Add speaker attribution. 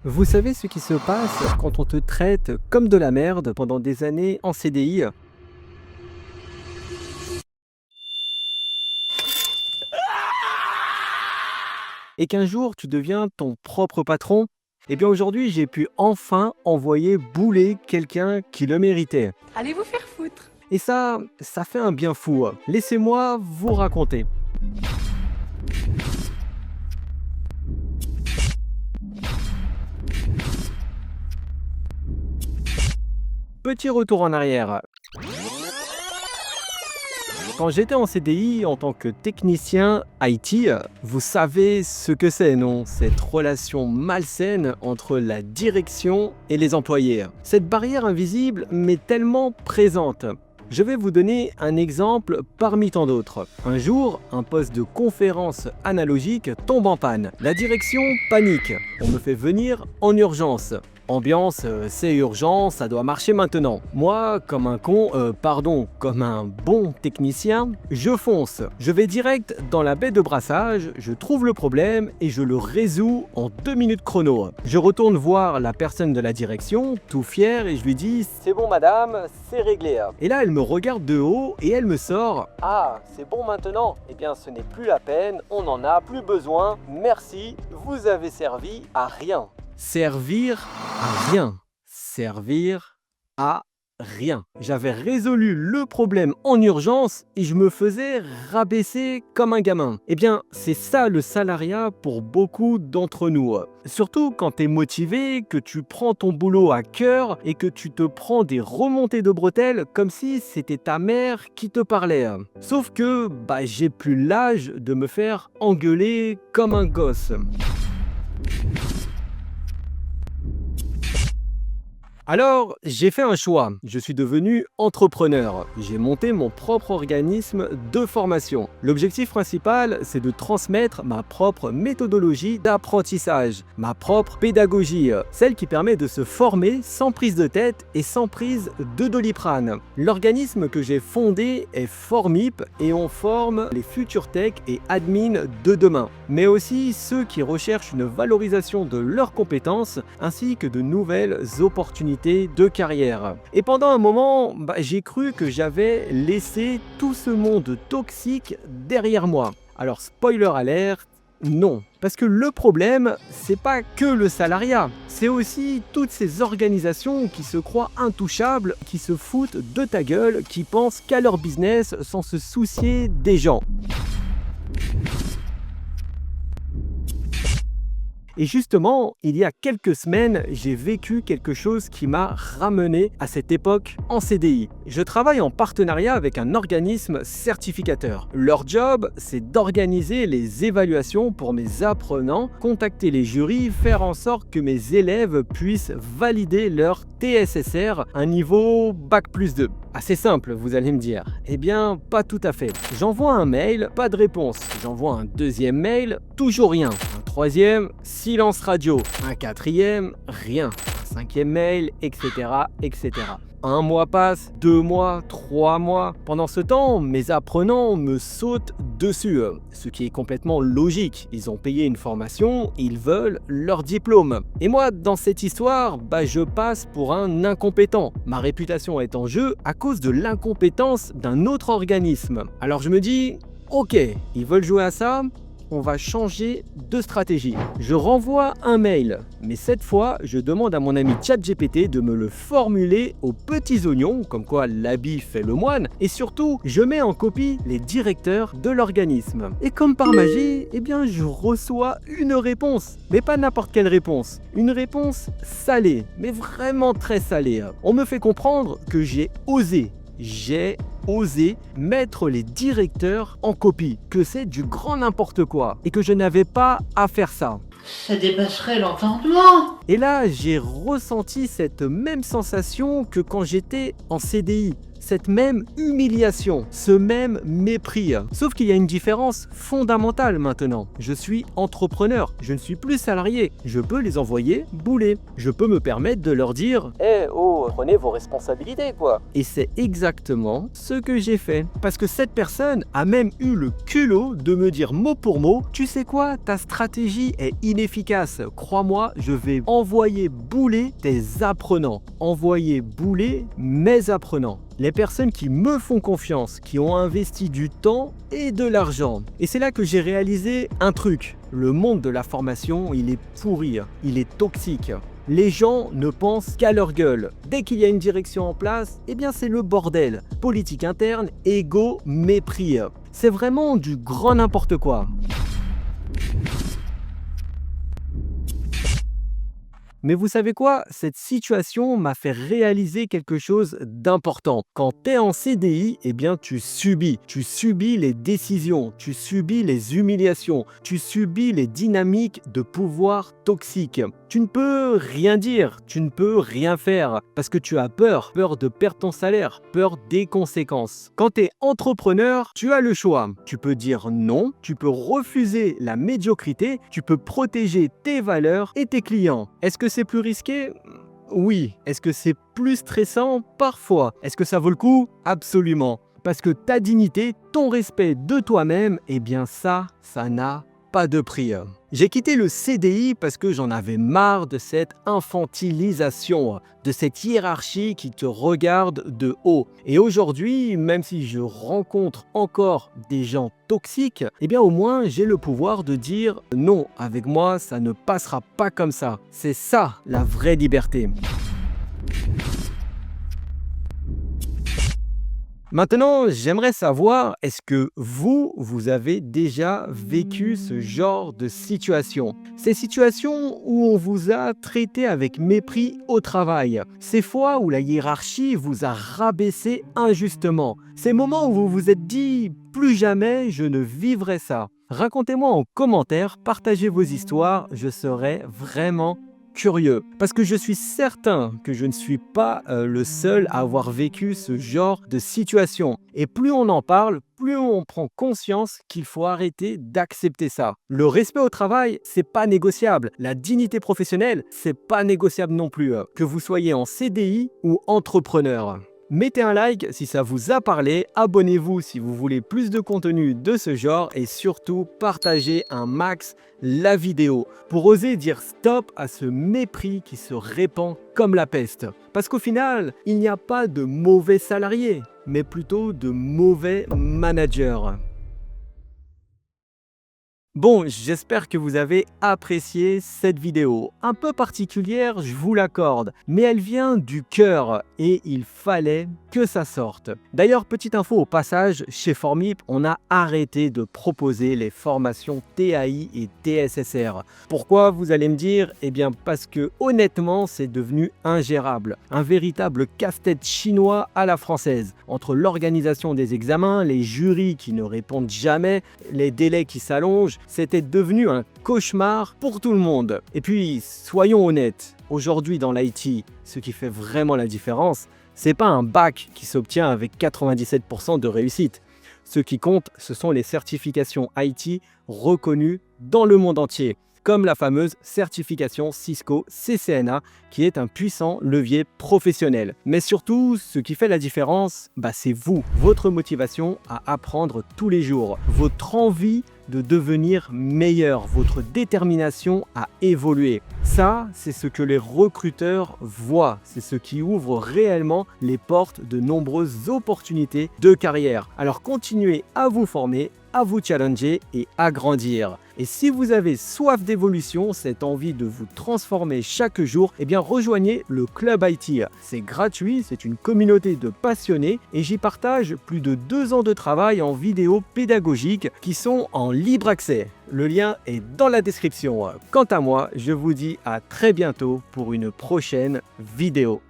Speaker 1: Vous savez ce qui se passe quand on te traite comme de la merde pendant des années en CDI? Et qu'un jour tu deviens ton propre patron? Eh bien aujourd'hui j'ai pu enfin envoyer bouler quelqu'un qui le méritait.
Speaker 2: Allez vous faire foutre.
Speaker 1: Et ça fait un bien fou. Laissez-moi vous raconter. Petit retour en arrière. Quand j'étais en CDI en tant que technicien IT, vous savez ce que c'est, non? Cette relation malsaine entre la direction et les employés. Cette barrière invisible mais tellement présente. Je vais vous donner un exemple parmi tant d'autres. Un jour, un poste de conférence analogique tombe en panne. La direction panique. On me fait venir en urgence. Ambiance, c'est urgent, ça doit marcher maintenant. Moi, comme un comme un bon technicien, je fonce. Je vais direct dans la baie de brassage, je trouve le problème et je le résous en 2 minutes chrono. Je retourne voir la personne de la direction, tout fier, et je lui dis « C'est bon madame, c'est réglé ». Et là, elle me regarde de haut et elle me sort « Ah, c'est bon maintenant ? Eh bien, ce n'est plus la peine, on n'en a plus besoin, merci, vous avez servi à rien ». Servir à rien. Servir à rien. J'avais résolu le problème en urgence et je me faisais rabaisser comme un gamin. Eh bien, c'est ça le salariat pour beaucoup d'entre nous. Surtout quand tu es motivé, que tu prends ton boulot à cœur et que tu te prends des remontées de bretelles comme si c'était ta mère qui te parlait. Sauf que j'ai plus l'âge de me faire engueuler comme un gosse. Alors, j'ai fait un choix. Je suis devenu entrepreneur. J'ai monté mon propre organisme de formation. L'objectif principal, c'est de transmettre ma propre méthodologie d'apprentissage, ma propre pédagogie, celle qui permet de se former sans prise de tête et sans prise de Doliprane. L'organisme que j'ai fondé est Formip et on forme les futurs tech et admins de demain, mais aussi ceux qui recherchent une valorisation de leurs compétences ainsi que de nouvelles opportunités de carrière. Et pendant un moment, j'ai cru que j'avais laissé tout ce monde toxique derrière moi. Alors spoiler alert, non. Parce que le problème, c'est pas que le salariat, c'est aussi toutes ces organisations qui se croient intouchables, qui se foutent de ta gueule, qui pensent qu'à leur business sans se soucier des gens. Et justement, il y a quelques semaines, j'ai vécu quelque chose qui m'a ramené à cette époque en CDI. Je travaille en partenariat avec un organisme certificateur. Leur job, c'est d'organiser les évaluations pour mes apprenants, contacter les jurys, faire en sorte que mes élèves puissent valider leur TSSR, un niveau Bac+2. Assez simple, vous allez me dire. Eh bien, pas tout à fait. J'envoie un mail, pas de réponse. J'envoie un deuxième mail, toujours rien. Un troisième, silence radio. Un quatrième, rien. Un cinquième mail, etc., etc. Un mois passe, 2 mois, 3 mois. Pendant ce temps, mes apprenants me sautent dessus, ce qui est complètement logique. Ils ont payé une formation, ils veulent leur diplôme. Et moi, dans cette histoire, je passe pour un incompétent. Ma réputation est en jeu à cause de l'incompétence d'un autre organisme. Alors je me dis, ok, ils veulent jouer à ça, on va changer de stratégie. Je renvoie un mail, mais cette fois, je demande à mon ami ChatGPT de me le formuler aux petits oignons, comme quoi l'habit fait le moine, et surtout, je mets en copie les directeurs de l'organisme. Et comme par magie, je reçois une réponse, mais pas n'importe quelle réponse. Une réponse salée, mais vraiment très salée. On me fait comprendre que j'ai osé mettre les directeurs en copie, que c'est du grand n'importe quoi et que je n'avais pas à faire ça.
Speaker 2: Ça dépasserait l'entendement.
Speaker 1: Et là, j'ai ressenti cette même sensation que quand j'étais en CDI. Cette même humiliation, ce même mépris. Sauf qu'il y a une différence fondamentale maintenant. Je suis entrepreneur, je ne suis plus salarié. Je peux les envoyer bouler. Je peux me permettre de leur dire « oh, prenez vos responsabilités, quoi. Et c'est exactement ce que j'ai fait. Parce que cette personne a même eu le culot de me dire mot pour mot, tu sais quoi, ta stratégie est inefficace. Crois-moi, je vais envoyer bouler tes apprenants. Envoyer bouler mes apprenants. Les personnes qui me font confiance, qui ont investi du temps et de l'argent. Et c'est là que j'ai réalisé un truc. Le monde de la formation, il est pourri, il est toxique. Les gens ne pensent qu'à leur gueule. Dès qu'il y a une direction en place, eh bien c'est le bordel. Politique interne, égo, mépris. C'est vraiment du grand n'importe quoi. Mais vous savez quoi? Cette situation m'a fait réaliser quelque chose d'important. Quand tu es en CDI, eh bien tu subis. Tu subis les décisions, tu subis les humiliations, tu subis les dynamiques de pouvoir toxiques. Tu ne peux rien dire, tu ne peux rien faire parce que tu as peur de perdre ton salaire, peur des conséquences. Quand tu es entrepreneur, tu as le choix. Tu peux dire non, tu peux refuser la médiocrité, tu peux protéger tes valeurs et tes clients. Est-ce que c'est plus risqué? Oui. Est-ce que c'est plus stressant? Parfois. Est-ce que ça vaut le coup? Absolument. Parce que ta dignité, ton respect de toi-même, eh bien ça n'a pas de prix. J'ai quitté le CDI parce que j'en avais marre de cette infantilisation, de cette hiérarchie qui te regarde de haut. Et aujourd'hui, même si je rencontre encore des gens toxiques, eh bien au moins j'ai le pouvoir de dire non, avec moi ça ne passera pas comme ça. C'est ça la vraie liberté. Maintenant, j'aimerais savoir, est-ce que vous avez déjà vécu ce genre de situation? Ces situations où on vous a traité avec mépris au travail. Ces fois où la hiérarchie vous a rabaissé injustement. Ces moments où vous vous êtes dit « plus jamais je ne vivrai ça ». Racontez-moi en commentaire, partagez vos histoires, je serai vraiment curieux. Parce que je suis certain que je ne suis pas le seul à avoir vécu ce genre de situation. Et plus on en parle, plus on prend conscience qu'il faut arrêter d'accepter ça. Le respect au travail, c'est pas négociable. La dignité professionnelle, c'est pas négociable non plus. Que vous soyez en CDI ou entrepreneur. Mettez un like si ça vous a parlé, abonnez-vous si vous voulez plus de contenu de ce genre et surtout partagez un max la vidéo pour oser dire stop à ce mépris qui se répand comme la peste. Parce qu'au final, il n'y a pas de mauvais salariés, mais plutôt de mauvais managers. Bon, j'espère que vous avez apprécié cette vidéo. Un peu particulière, je vous l'accorde, mais elle vient du cœur et il fallait que ça sorte. D'ailleurs, petite info au passage, chez Formip, on a arrêté de proposer les formations TAI et TSSR. Pourquoi, vous allez me dire? Eh bien parce que honnêtement, c'est devenu ingérable. Un véritable casse-tête chinois à la française. Entre l'organisation des examens, les jurys qui ne répondent jamais, les délais qui s'allongent, c'était devenu un cauchemar pour tout le monde. Et puis, soyons honnêtes, aujourd'hui dans l'IT, ce qui fait vraiment la différence, c'est pas un bac qui s'obtient avec 97% de réussite. Ce qui compte, ce sont les certifications IT reconnues dans le monde entier, comme la fameuse certification Cisco CCNA, qui est un puissant levier professionnel. Mais surtout, ce qui fait la différence, c'est vous, votre motivation à apprendre tous les jours, votre envie de devenir meilleur, votre détermination à évoluer. Ça, c'est ce que les recruteurs voient, c'est ce qui ouvre réellement les portes de nombreuses opportunités de carrière. Alors continuez à vous former, à vous challenger et à grandir. Et si vous avez soif d'évolution, cette envie de vous transformer chaque jour, eh bien rejoignez le Club IT. C'est gratuit, c'est une communauté de passionnés et j'y partage plus de 2 ans de travail en vidéo pédagogique qui sont en libre accès. Le lien est dans la description. Quant à moi, je vous dis à très bientôt pour une prochaine vidéo.